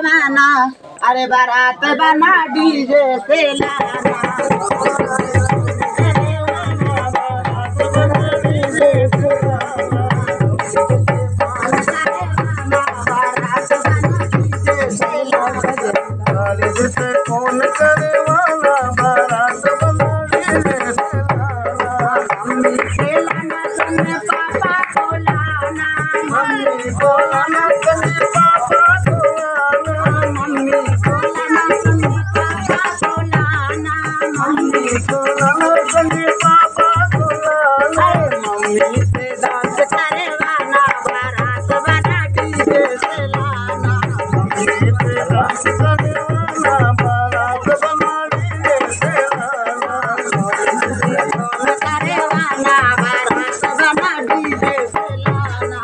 माना अरे बारात बना डीजे से लाना कौन करे वाला बारात बना डीजे से लाना संग पापा को लाना मम्मी को लाना संग पापा को लाना मम्मी को लाना संग पापा को लाना मम्मी को लाना संग पापा को लाना मम्मी से डांस करे वाला बारात बना डीजे से लाना मम्मी से डांस करे वाला बारात बना डीजे से लाना करे वाला बारात बना डीजे से लाना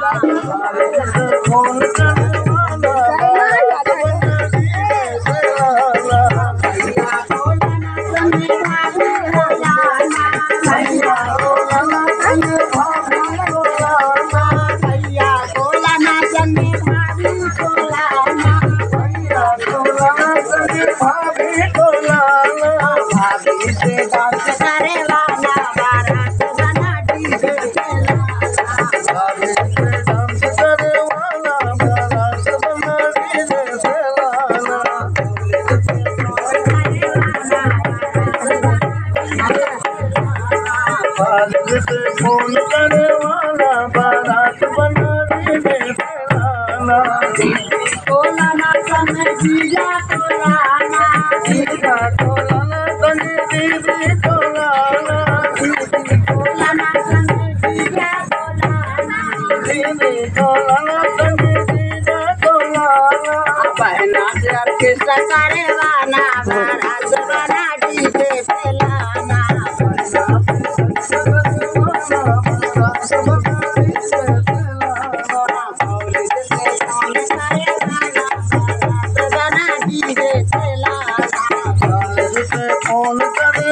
कौन करे वाला बारात बना डीजे से लाना भैया को लाना संग भाभी को लाना भैया को लाना संग भाभी को लाना भैया को लाना संग भाभी को लाना भैया को लाना संग भाभी को लाना भाभी से डांस करे वाला बारात बना डीजे से लाना भाभी से डांस करे वाला बारात बना डीजे से लाना भाभी से फोन करे वाला बारात बना डीजे से लाना को लाना संग जीजा को लाना जीजा को लाना संग दीदी को लाना को लाना संग जीजा को लाना दीदी को लाना संग जीजा को लाना बहना से ऑर्केस्ट्रा करे वाला बारात बना डीजे से लाना बना डीजे से लाना फोन करे